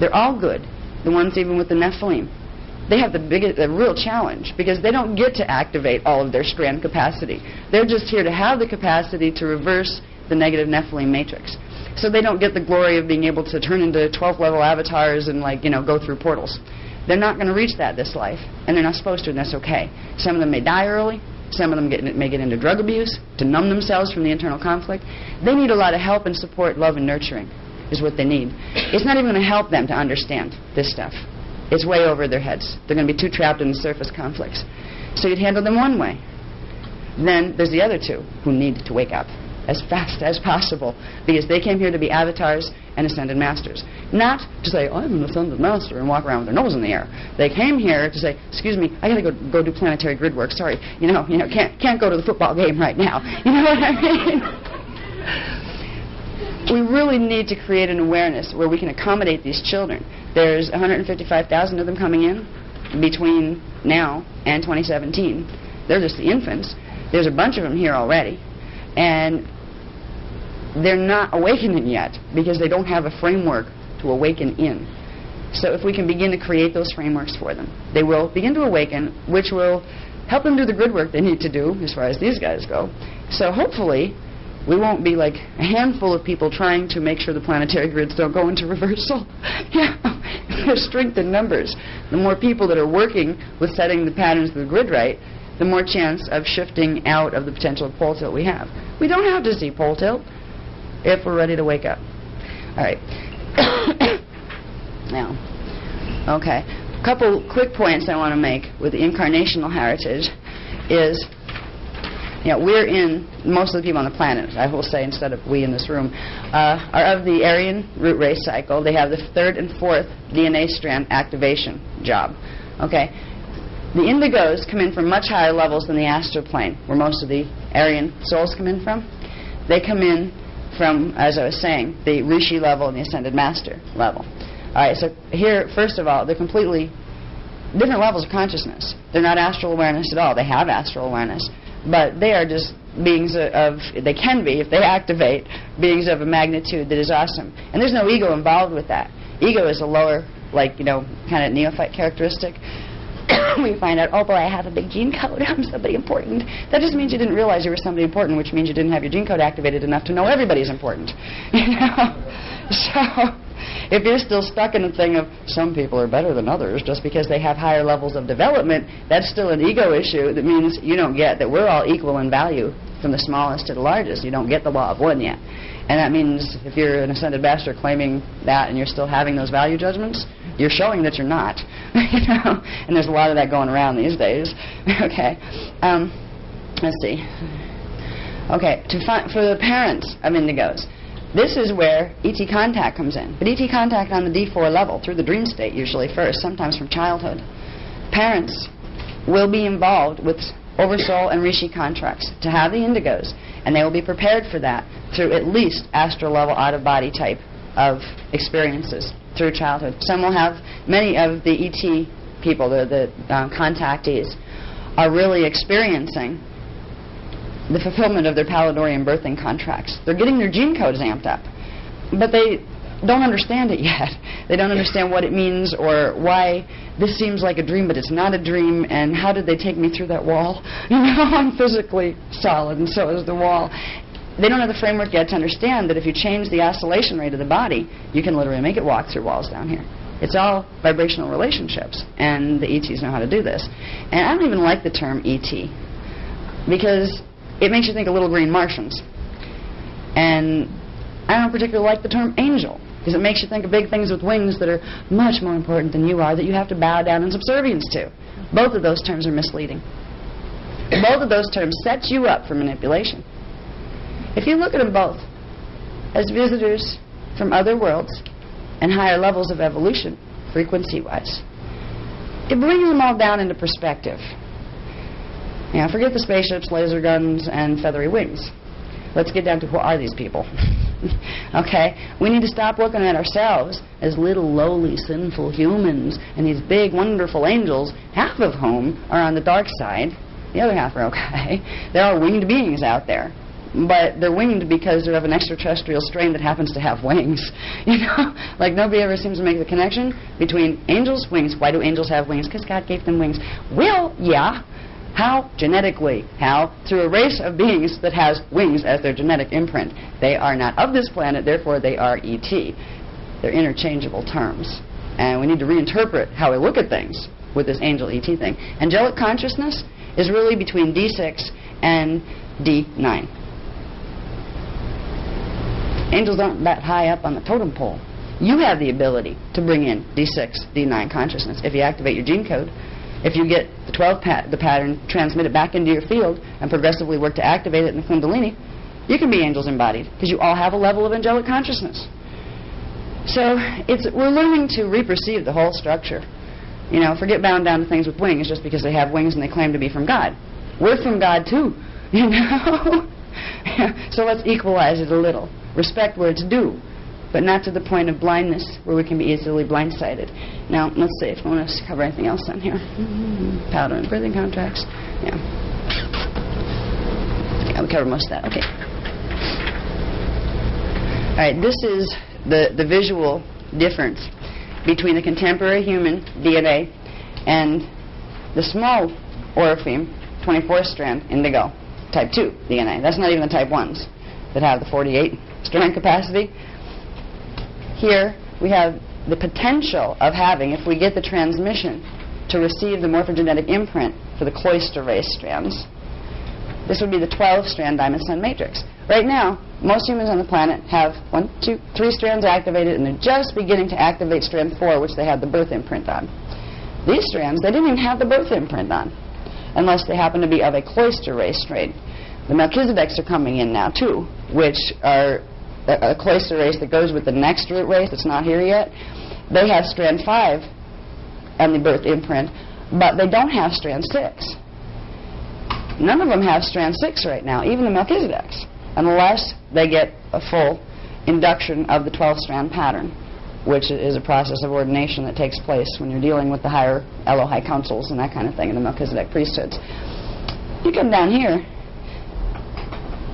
They're all good. The ones even with the Nephilim. They have the real challenge because they don't get to activate all of their strand capacity. They're just here to have the capacity to reverse the negative Nephilim matrix. So they don't get the glory of being able to turn into 12th level avatars and go through portals. They're not going to reach that this life, and they're not supposed to, and that's okay. Some of them may die early. Some of them may get into drug abuse to numb themselves from the internal conflict. They need a lot of help and support, love, and nurturing is what they need. It's not even going to help them to understand this stuff. It's way over their heads. They're going to be too trapped in the surface conflicts. So you'd handle them one way. Then there's the other two who need to wake up as fast as possible because they came here to be avatars and ascended masters. Not to say, I'm an ascended master and walk around with their nose in the air. They came here to say, excuse me, I got to go do planetary grid work. Sorry, can't go to the football game right now. You know what I mean? We really need to create an awareness where we can accommodate these children. There's 155,000 of them coming in between now and 2017. They're just the infants. There's a bunch of them here already. And they're not awakening yet because they don't have a framework to awaken in. So if we can begin to create those frameworks for them, they will begin to awaken, which will help them do the grid work they need to do as far as these guys go. So hopefully we won't be like a handful of people trying to make sure the planetary grids don't go into reversal. There's strength in numbers. The more people that are working with setting the patterns of the grid right, the more chance of shifting out of the potential pole tilt we have. We don't have to see pole tilt if we're ready to wake up. All right. Now, okay, a couple quick points I want to make with the incarnational heritage is, we're in, most of the people on the planet, I will say instead of we in this room, are of the Aryan root race cycle. They have the 3rd and 4th DNA strand activation job. Okay. The indigos come in from much higher levels than the astral plane, where most of the Aryan souls come in from. They come in from, as I was saying, the Rishi level and the Ascended Master level. All right, so here, first of all, they're completely different levels of consciousness. They're not astral awareness at all. They have astral awareness, but they are just beings they can be, if they activate, beings of a magnitude that is awesome. And there's no ego involved with that. Ego is a lower, kind of neophyte characteristic. We find out, oh boy, I have a big gene code, I'm somebody important. That just means you didn't realize you were somebody important, which means you didn't have your gene code activated enough to know everybody's important. So if you're still stuck in a thing of some people are better than others just because they have higher levels of development, that's still an ego issue. That means you don't get that we're all equal in value from the smallest to the largest. You don't get the law of one yet. And that means if you're an ascended master claiming that and you're still having those value judgments, you're showing that you're not. And there's a lot of that going around these days. Okay. Let's see. Okay. For the parents of indigos, this is where ET contact comes in. But ET contact on the D4 level, through the dream state usually first, sometimes from childhood. Parents will be involved with oversoul and rishi contracts to have the indigos, and they will be prepared for that through at least astral level out-of-body type of experiences through childhood. Some will have, many of the ET people, the contactees, are really experiencing the fulfillment of their Palladorian birthing contracts. They're getting their gene codes amped up, but they don't understand it yet. They don't understand what it means or why this seems like a dream, but it's not a dream, and how did they take me through that wall? I'm physically solid, and so is the wall. They don't have the framework yet to understand that if you change the oscillation rate of the body, you can literally make it walk through walls down here. It's all vibrational relationships, and the ETs know how to do this. And I don't even like the term ET, because it makes you think of little green Martians. And I don't particularly like the term angel, because it makes you think of big things with wings that are much more important than you are, that you have to bow down in subservience to. Both of those terms are misleading. Both of those terms set you up for manipulation. If you look at them both as visitors from other worlds and higher levels of evolution, frequency-wise, it brings them all down into perspective. Forget the spaceships, laser guns, and feathery wings. Let's get down to who are these people. Okay? We need to stop looking at ourselves as little, lowly, sinful humans and these big, wonderful angels, half of whom are on the dark side. The other half are okay. There are winged beings out there. but they're winged because they're of an extraterrestrial strain that happens to have wings. You know, like nobody ever seems to make the connection between angels' wings. Why do angels have wings? Because God gave them wings. Well, yeah. How? Genetically. How? Through a race of beings that has wings as their genetic imprint. They are not of this planet, therefore they are ET. They're interchangeable terms. And we need to reinterpret how we look at things with this angel ET thing. Angelic consciousness is really between D6 and D9. Angels aren't that high up on the totem pole. You have the ability to bring in D6, D9 consciousness if you activate your gene code. If you get the 12 the pattern, transmit it back into your field, and progressively work to activate it in the Kundalini, you can be angels embodied, because you all have a level of angelic consciousness. So we're learning to reperceive the whole structure. You know, forget bound down to things with wings just because they have wings and they claim to be from God. We're from God too, you know. So let's equalize it a little. Respect where it's due, but not to the point of blindness where we can be easily blindsided. Now, let's see if I want to cover anything else on here. Powder and breathing contracts. Yeah, we covered most of that. Okay. All right, this is the visual difference between the contemporary human DNA and the small Orifeme 24-strand indigo type 2 DNA. That's not even the type 1s that have the 48-strand capacity. Here we have the potential of having, if we get the transmission, to receive the morphogenetic imprint for the cloister race strands. This would be the 12-strand diamond sun matrix. Right now, most humans on the planet have 1, 2, 3 strands activated, and they're just beginning to activate strand 4, which they had the birth imprint on. These strands, they didn't even have the birth imprint on, unless they happen to be of a cloister race strain. The Melchizedeks are coming in now, too, which are a cloister race that goes with the next root race that's not here yet. They have strand 5 and the birth imprint, but they don't have strand 6. None of them have strand 6 right now, even the Melchizedeks, unless they get a full induction of the 12-strand pattern, which is a process of ordination that takes place when you're dealing with the higher Elohai councils and that kind of thing in the Melchizedek priesthoods. You come down here,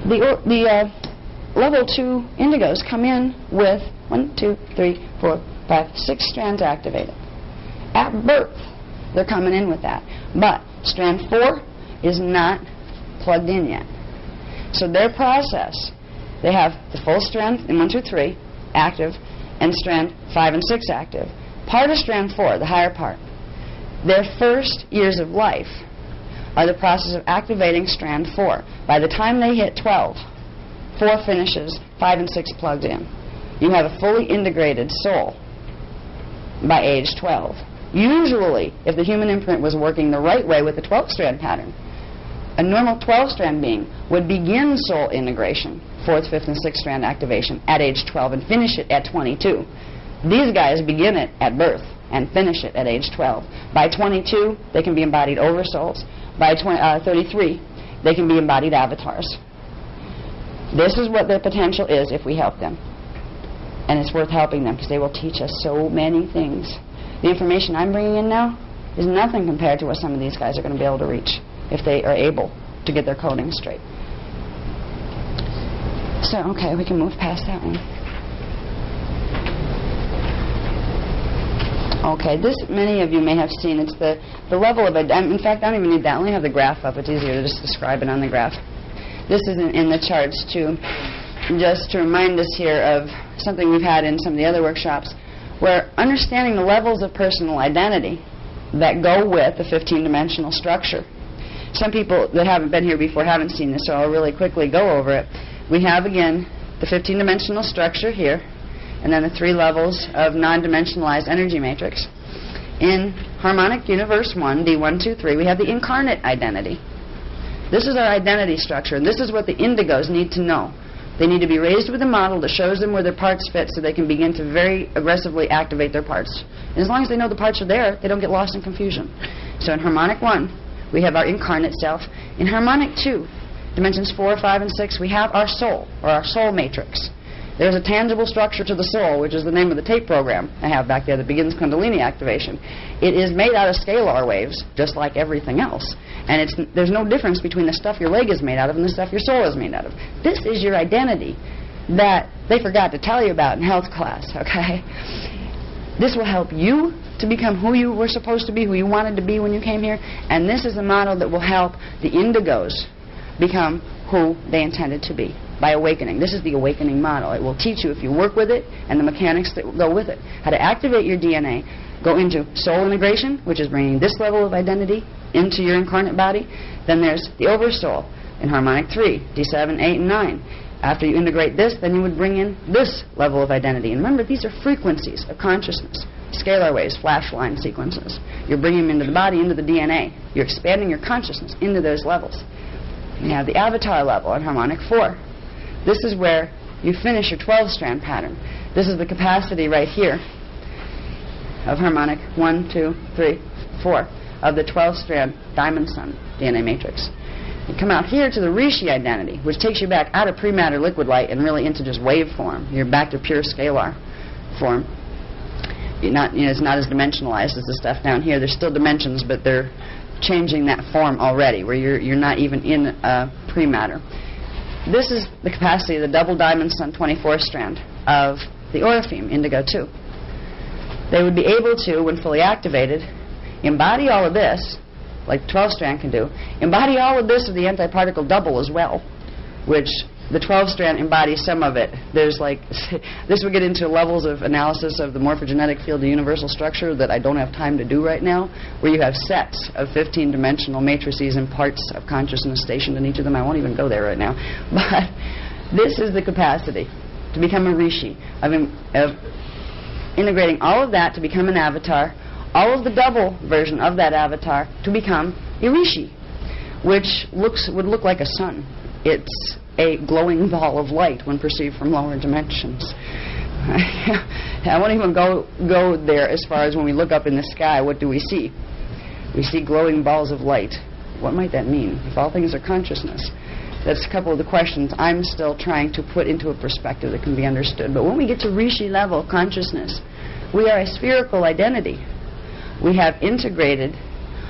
the level 2 indigos come in with 1, 2, 3, 4, 5, 6 strands activated. At birth, they're coming in with that. But strand 4 is not plugged in yet. So their process, they have the full strand in 1, 2, 3 active, and strand 5 and 6 active. Part of strand 4, the higher part, their first years of life are the process of activating strand 4. By the time they hit 12, 4 finishes, 5 and 6 plugged in. You have a fully integrated soul by age 12. Usually, if the human imprint was working the right way with the 12-strand pattern, a normal 12-strand being would begin soul integration, 4th, 5th, and 6th strand activation at age 12 and finish it at 22. These guys begin it at birth and finish it at age 12. By 22, they can be embodied oversouls. By 33, they can be embodied avatars. This is what their potential is if we help them. And it's worth helping them because they will teach us so many things. The information I'm bringing in now is nothing compared to what some of these guys are going to be able to reach if they are able to get their coding straight. So, okay, we can move past that one. Okay, this many of you may have seen. It's the level of in fact, I don't even need that. I only have the graph up. It's easier to just describe it on the graph. This is in the charts, too, just to remind us here of something we've had in some of the other workshops, where understanding the levels of personal identity that go with the 15-dimensional structure. Some people that haven't been here before haven't seen this, so I'll really quickly go over it. We have, again, the 15-dimensional structure here, and then the 3 levels of non-dimensionalized energy matrix. In harmonic universe 1, D1, 2, 3, we have the incarnate identity. This is our identity structure, and this is what the indigos need to know. They need to be raised with a model that shows them where their parts fit so they can begin to very aggressively activate their parts. And as long as they know the parts are there, they don't get lost in confusion. So in harmonic 1, we have our incarnate self. In harmonic 2, dimensions 4, 5, and 6, we have our soul, or our soul matrix. There's a tangible structure to the soul, which is the name of the tape program I have back there that begins Kundalini activation. It is made out of scalar waves, just like everything else. And there's no difference between the stuff your leg is made out of and the stuff your soul is made out of. This is your identity that they forgot to tell you about in health class, okay? This will help you to become who you were supposed to be, who you wanted to be when you came here. And this is a model that will help the indigos become who they intended to be by awakening. This is the awakening model. It will teach you, if you work with it, and the mechanics that go with it, how to activate your DNA, go into soul integration, which is bringing this level of identity into your incarnate body. Then there's the oversoul in harmonic 3, D7, 8, and 9. After you integrate this, then you would bring in this level of identity. And remember, these are frequencies of consciousness, scalar waves, flash line sequences. You're bringing them into the body, into the DNA. You're expanding your consciousness into those levels. You have the avatar level on harmonic 4. This is where you finish your 12-strand pattern. This is the capacity right here of harmonic 1, 2, 3, 4 of the 12-strand diamond sun DNA matrix. You come out here to the Rishi identity, which takes you back out of pre-matter liquid light and really into just wave form. You're back to pure scalar form. It's not as dimensionalized as the stuff down here. There's still dimensions, but they're changing that form already, where you're not even in pre-matter. This is the capacity of the double diamond sun 24 strand of the Orifeme, Indigo 2. They would be able to, when fully activated, embody all of this, like 12-strand can do, embody all of this of the antiparticle double as well, which the 12-strand embodies some of it. There's like, this would get into levels of analysis of the morphogenetic field of universal structure that I don't have time to do right now, where you have sets of 15-dimensional matrices and parts of consciousness stationed in each of them. I won't even go there right now. But this is the capacity to become a rishi, of integrating all of that to become an avatar, all of the double version of that avatar to become a rishi, which would look like a sun. It's a glowing ball of light when perceived from lower dimensions. I won't even go there as far as when we look up in the sky, what do we see? We see glowing balls of light. What might that mean? If all things are consciousness. That's a couple of the questions I'm still trying to put into a perspective that can be understood. But when we get to rishi level consciousness, we are a spherical identity. We have integrated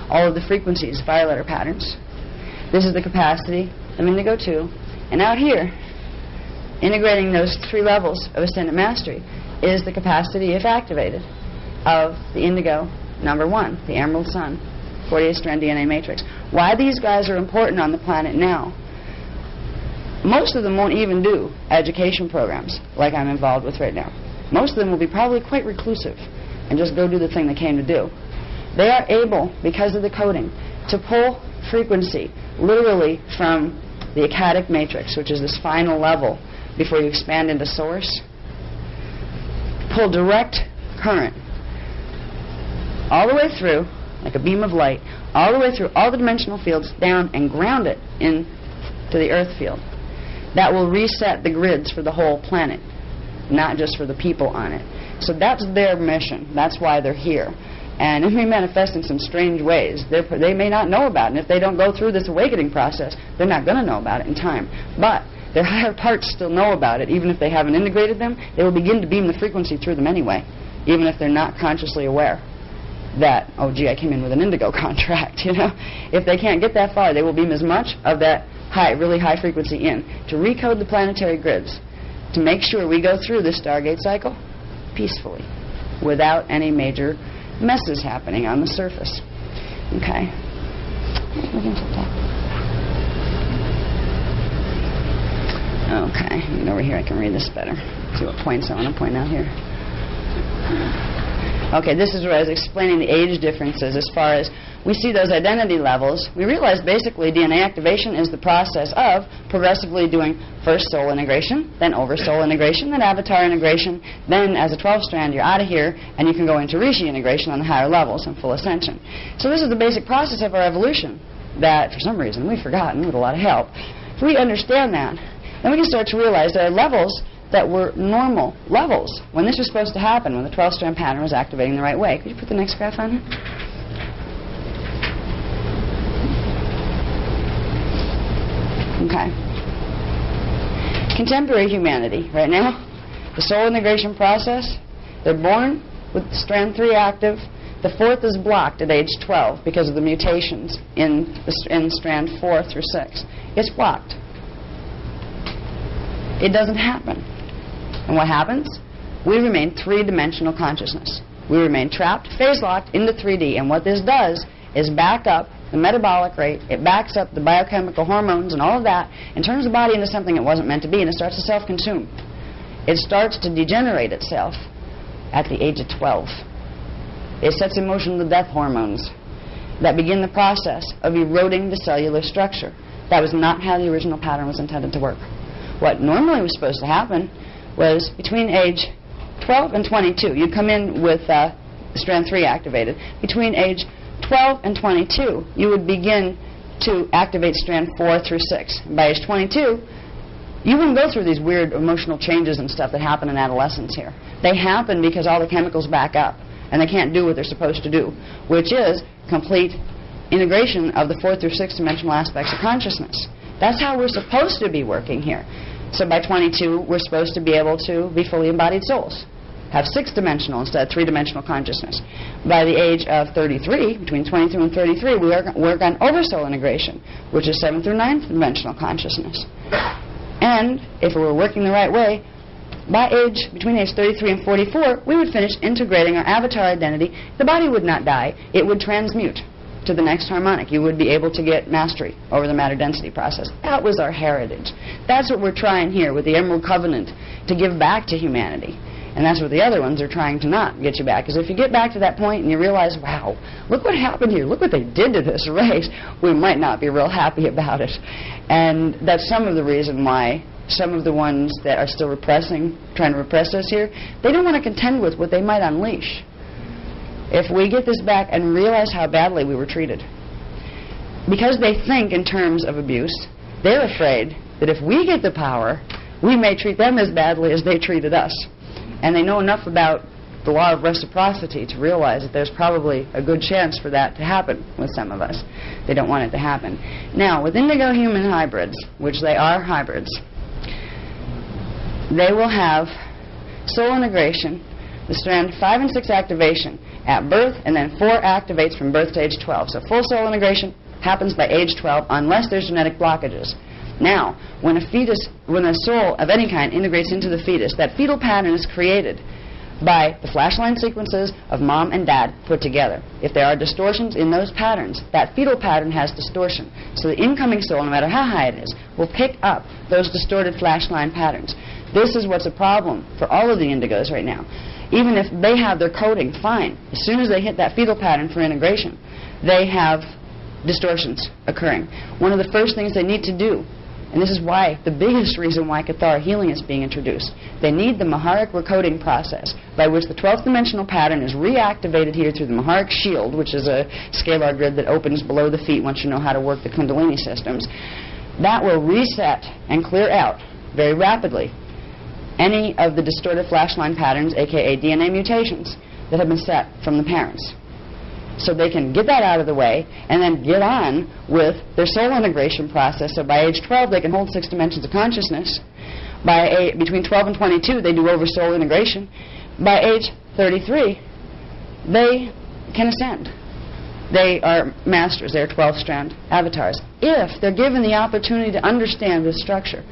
all of the frequencies, fire letter patterns. This is the capacity of Indigo 2. And out here, integrating those 3 levels of ascendant mastery is the capacity, if activated, of the Indigo number 1, the Emerald Sun, 48-strand DNA matrix. Why these guys are important on the planet now? Most of them won't even do education programs like I'm involved with right now. Most of them will be probably quite reclusive and just go do the thing they came to do. They are able, because of the coding, to pull frequency literally from the Akkadic matrix, which is this final level before you expand into source. Pull direct current all the way through, like a beam of light, all the way through all the dimensional fields down and ground it into the earth field. That will reset the grids for the whole planet, not just for the people on it. So that's their mission. That's why they're here. And it may manifest in some strange ways. They may not know about it. And if they don't go through this awakening process, they're not going to know about it in time. But their higher parts still know about it. Even if they haven't integrated them, they will begin to beam the frequency through them anyway, even if they're not consciously aware that, oh, gee, I came in with an indigo contract, you know. If they can't get that far, they will beam as much of that really high frequency in to recode the planetary grids, to make sure we go through this Stargate cycle peacefully, without any major messes happening on the surface. Okay. Okay, get over here, I can read this better. See what points I want to point out here. Okay, this is where I was explaining the age differences as far as we see those identity levels. We realize basically DNA activation is the process of progressively doing first soul integration, then oversoul integration, then avatar integration, then as a 12-strand you're out of here and you can go into rishi integration on the higher levels and full ascension. So this is the basic process of our evolution that for some reason we've forgotten with a lot of help. If we understand that, then we can start to realize there are levels that were normal levels when this was supposed to happen, when the 12-strand pattern was activating the right way. Could you put the next graph on here? Okay. Contemporary humanity right now The soul integration process, they're born with strand 3 active. The 4th is blocked at age 12 because of the mutations in strand 4 through 6. It's blocked. It doesn't happen. And what happens? We remain 3-dimensional consciousness. We remain trapped, phase-locked into 3D. And what this does is back up the metabolic rate, it backs up the biochemical hormones and all of that, and turns the body into something it wasn't meant to be, and it starts to self-consume. It starts to degenerate itself at the age of 12. It sets in motion the death hormones that begin the process of eroding the cellular structure. That was not how the original pattern was intended to work. What normally was supposed to happen was between age 12 and 22. You'd come in with strand 3 activated. Between age 12 and 22, you would begin to activate strand 4 through 6. And by age 22, you wouldn't go through these weird emotional changes and stuff that happen in adolescence here. They happen because all the chemicals back up, and they can't do what they're supposed to do, which is complete integration of the 4th through 6th dimensional aspects of consciousness. That's how we're supposed to be working here. So by 22, we're supposed to be able to be fully embodied souls, have 6-dimensional instead of 3-dimensional consciousness. By the age of 33, between 22 and 33, we work on oversoul integration, which is 7th through 9th dimensional consciousness. And if we were working the right way, by between age 33 and 44, we would finish integrating our avatar identity. The body would not die. It would transmute to the next harmonic. You would be able to get mastery over the matter density process. That was our heritage. That's what we're trying here with the Emerald Covenant, to give back to humanity. And that's what the other ones are trying to not get you back. Because if you get back to that point and you realize, wow, look what happened here, look what they did to this race, we might not be real happy about it. And that's some of the reason why some of the ones that are still repressing, trying to repress us here, they don't want to contend with what they might unleash. If we get this back and realize how badly we were treated, because they think in terms of abuse, they're afraid that if we get the power, we may treat them as badly as they treated us. And they know enough about the law of reciprocity to realize that there's probably a good chance for that to happen with some of us. They don't want it to happen. Now, with indigo human hybrids, which they are hybrids, they will have soul integration, the strand 5 and 6 activation at birth, and then 4 activates from birth to age 12. So full soul integration happens by age 12 unless there's genetic blockages. Now, when a soul of any kind integrates into the fetus, that fetal pattern is created by the flashline sequences of mom and dad put together. If there are distortions in those patterns, that fetal pattern has distortion. So the incoming soul, no matter how high it is, will pick up those distorted flashline patterns. This is what's a problem for all of the indigos right now. Even if they have their coding fine, as soon as they hit that fetal pattern for integration, they have distortions occurring. One of the first things they need to do, and this is why, the biggest reason why Cathara healing is being introduced, they need the Maharic recoding process by which the 12th dimensional pattern is reactivated here through the Maharic shield, which is a scalar grid that opens below the feet once you know how to work the Kundalini systems. That will reset and clear out very rapidly any of the distorted flashline patterns, aka DNA mutations, that have been set from the parents. So they can get that out of the way and then get on with their soul integration process. So by age 12, they can hold 6 dimensions of consciousness. Between 12 and 22, they do over soul integration. By age 33, they can ascend. They are masters. They're 12-strand avatars. If they're given the opportunity to understand this structure.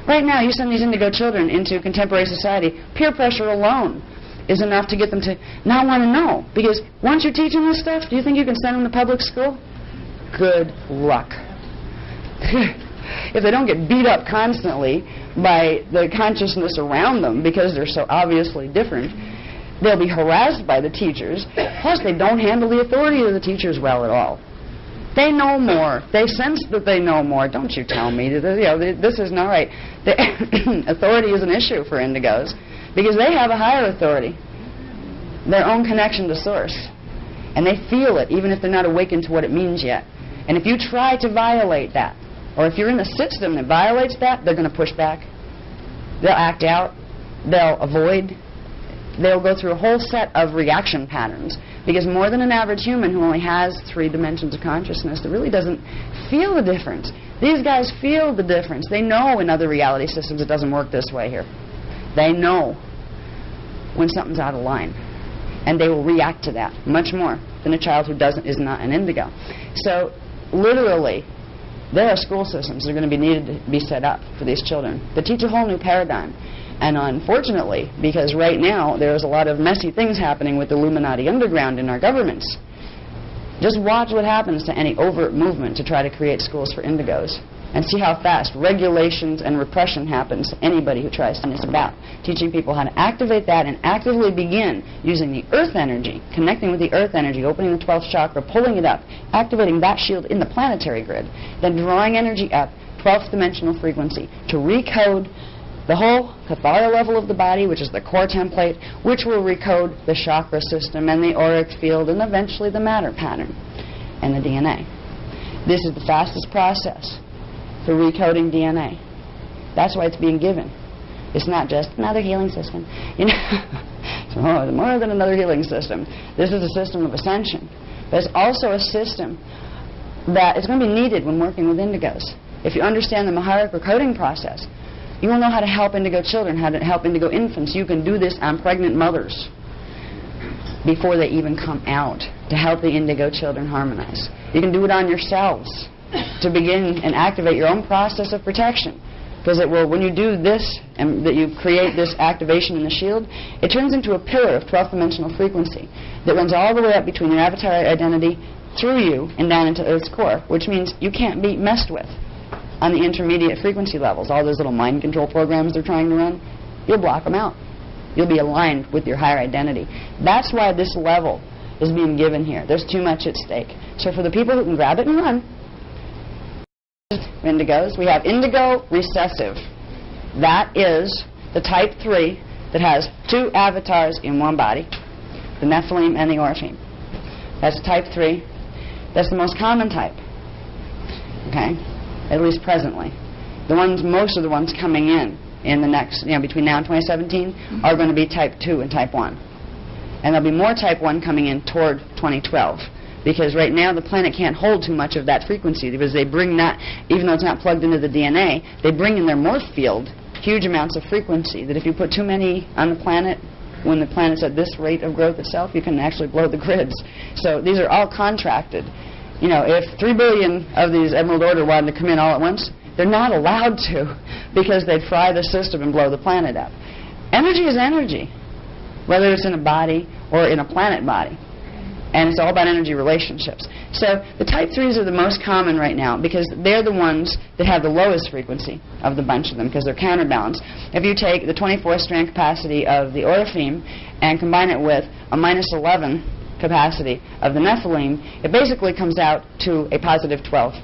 Right now, you send these indigo children into contemporary society, peer pressure alone is enough to get them to not want to know. Because once you're teaching this stuff, do you think you can send them to public school? Good luck. If they don't get beat up constantly by the consciousness around them because they're so obviously different, they'll be harassed by the teachers. Plus, they don't handle the authority of the teachers well at all. They know more. They sense that they know more. Don't you tell me. This is not right. Authority is an issue for indigos because they have a higher authority, their own connection to source. And they feel it even if they're not awakened to what it means yet. And if you try to violate that, or if you're in a system that violates that, they're going to push back. They'll act out. They'll avoid. They'll go through a whole set of reaction patterns. Because more than an average human who only has 3 dimensions of consciousness that really doesn't feel the difference. These guys feel the difference. They know in other reality systems it doesn't work this way here. They know. when something's out of line. And they will react to that much more than a child who is not an indigo. So literally, there are school systems that are going to be needed to be set up for these children that teach a whole new paradigm. And unfortunately, because right now there's a lot of messy things happening with the Illuminati underground in our governments, just watch what happens to any overt movement to try to create schools for indigos, and see how fast regulations and repression happens to anybody who tries to. And it's about teaching people how to activate that and actively begin using the earth energy, connecting with the earth energy, opening the 12th chakra, pulling it up, activating that shield in the planetary grid, then drawing energy up, 12th dimensional frequency, to recode the whole Kathara level of the body, which is the core template, which will recode the chakra system and the auric field and eventually the matter pattern and the DNA. This is the fastest process for recoding DNA. That's why it's being given. It's not just another healing system. You know, it's more than another healing system. This is a system of ascension. But it's also a system that is going to be needed when working with indigos. If you understand the Maharic recoding process, you will know how to help indigo children, how to help indigo infants. You can do this on pregnant mothers before they even come out to help the indigo children harmonize. You can do it on yourselves to begin and activate your own process of protection. Because it will, when you do this and that you create this activation in the shield, it turns into a pillar of 12th dimensional frequency that runs all the way up between your avatar identity, through you, and down into Earth's core, which means you can't be messed with on the intermediate frequency levels. All those little mind control programs they're trying to run, you'll block them out. You'll be aligned with your higher identity. That's why this level is being given here. There's too much at stake. So for the people who can grab it and run, indigos, we have indigo recessive. That is the type 3 that has 2 avatars in one body, the Nephilim and the Orphim. That's type 3. That's the most common type. Okay? At least presently. Most of the ones coming in the next, between now and 2017 are going to be type 2 and type 1. And there'll be more type 1 coming in toward 2012. Because right now the planet can't hold too much of that frequency, because they bring that, even though it's not plugged into the DNA, they bring in their morph field huge amounts of frequency that if you put too many on the planet, when the planet's at this rate of growth itself, you can actually blow the grids. So these are all contracted. If 3 billion of these Emerald Order wanted to come in all at once, they're not allowed to, because they'd fry the system and blow the planet up. Energy is energy, whether it's in a body or in a planet body. And it's all about energy relationships. So the type 3s are the most common right now because they're the ones that have the lowest frequency of the bunch of them because they're counterbalanced. If you take the 24 strand capacity of the Orphim and combine it with a -11 capacity of the Nephilim, it basically comes out to a positive 12.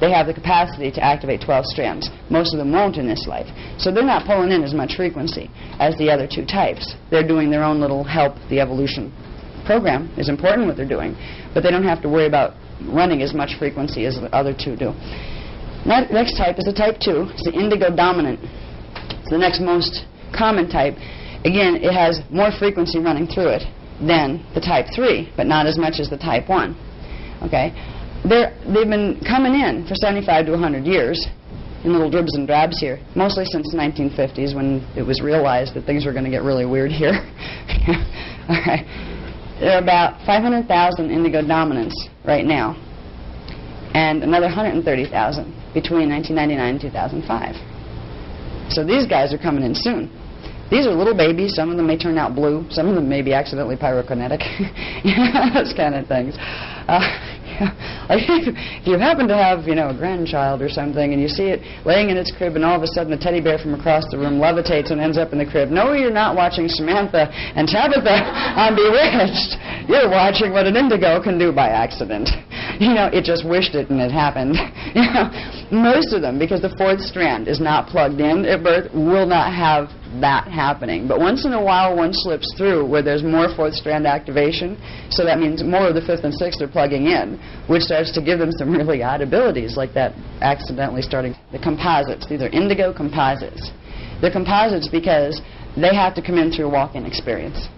They have the capacity to activate 12 strands. Most of them won't in this life. So they're not pulling in as much frequency as the other 2 types. They're doing their own little help the evolution program. Is important what they're doing, but they don't have to worry about running as much frequency as the other 2 do. Next type is the type 2. It's the indigo dominant. It's the next most common type. Again, it has more frequency running through it than the type 3, but not as much as the type 1. Okay? They've been coming in for 75 to 100 years in little dribs and drabs here, mostly since the 1950s when it was realized that things were going to get really weird here. All right. There are about 500,000 indigo dominants right now, and another 130,000 between 1999 and 2005. So these guys are coming in soon. These are little babies. Some of them may turn out blue. Some of them may be accidentally pyrokinetic. Those kind of things. Like if you happen to have, a grandchild or something, and you see it laying in its crib, and all of a sudden the teddy bear from across the room levitates and ends up in the crib. No, you're not watching Samantha and Tabitha on Bewitched. You're watching what an indigo can do by accident. It just wished it and it happened. Most of them, because the 4th strand is not plugged in at birth, will not have that happening. But once in a while one slips through where there's more 4th strand activation, so that means more of the 5th and 6th are plugging in, which starts to give them some really odd abilities, like that accidentally starting the composites. These are indigo composites. They're composites because they have to come in through a walk-in experience.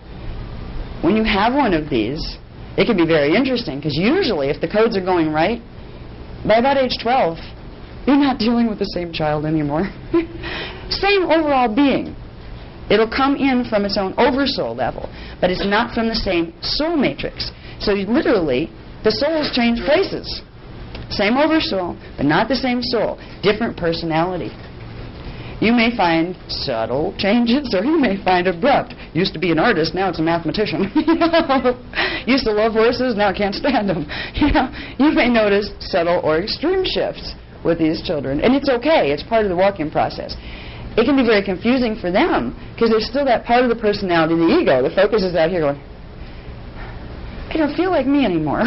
When you have one of these, it can be very interesting, because usually if the codes are going right, by about age 12, you're not dealing with the same child anymore. Same overall being, It'll come in from its own oversoul level, but it's not from the same soul matrix. So literally, the souls change places. Same oversoul, but not the same soul. Different personality. You may find subtle changes, or you may find abrupt. Used to be an artist, now it's a mathematician. Used to love horses, now can't stand them. You may notice subtle or extreme shifts with these children, and it's okay. It's part of the walk-in process. It can be very confusing for them because there's still that part of the personality, the ego. The focus is out here going, I don't feel like me anymore.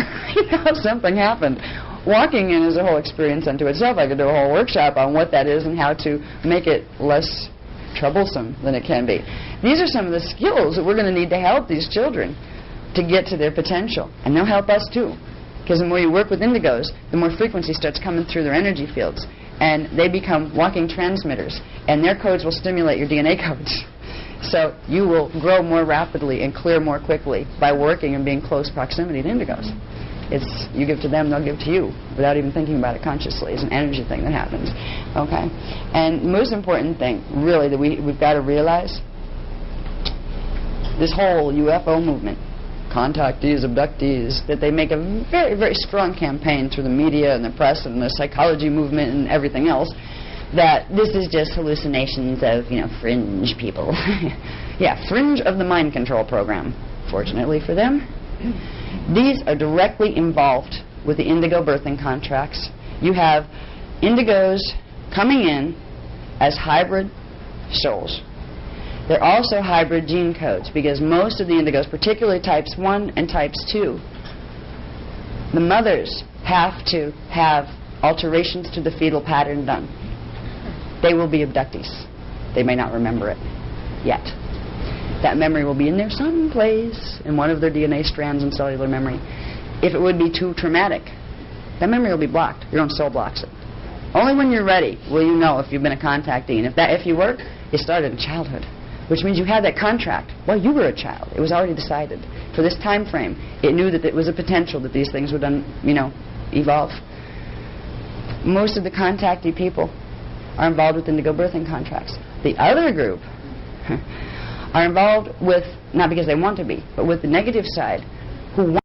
Something happened. Walking in is a whole experience unto itself. I could do a whole workshop on what that is and how to make it less troublesome than it can be. These are some of the skills that we're going to need to help these children to get to their potential. And they'll help us too. Because the more you work with indigos, the more frequency starts coming through their energy fields. And they become walking transmitters. And their codes will stimulate your DNA codes. So you will grow more rapidly and clear more quickly by working and being close proximity to indigos. It's you give to them, they'll give to you without even thinking about it consciously. It's an energy thing that happens. Okay? And the most important thing, really, that we've got to realize, this whole UFO movement, contactees, abductees, that they make a very, very strong campaign through the media and the press and the psychology movement and everything else, that this is just hallucinations of, fringe people. Yeah, fringe of the mind control program. Fortunately for them, these are directly involved with the indigo birthing contracts. You have indigos coming in as hybrid souls. They're also hybrid gene codes because most of the indigos, particularly types 1 and types 2, the mothers have to have alterations to the fetal pattern done. They will be abductees. They may not remember it yet. That memory will be in there someplace in one of their DNA strands and cellular memory. If it would be too traumatic, that memory will be blocked. Your own soul blocks it. Only when you're ready will you know if you've been a contactee. And if you were, it started in childhood, which means you had that contract. Well, you were a child. It was already decided. For this time frame, it knew that it was a potential that these things would, evolve. Most of the contactee people are involved with indigo birthing contracts. The other group are involved with, not because they want to be, but with the negative side, who want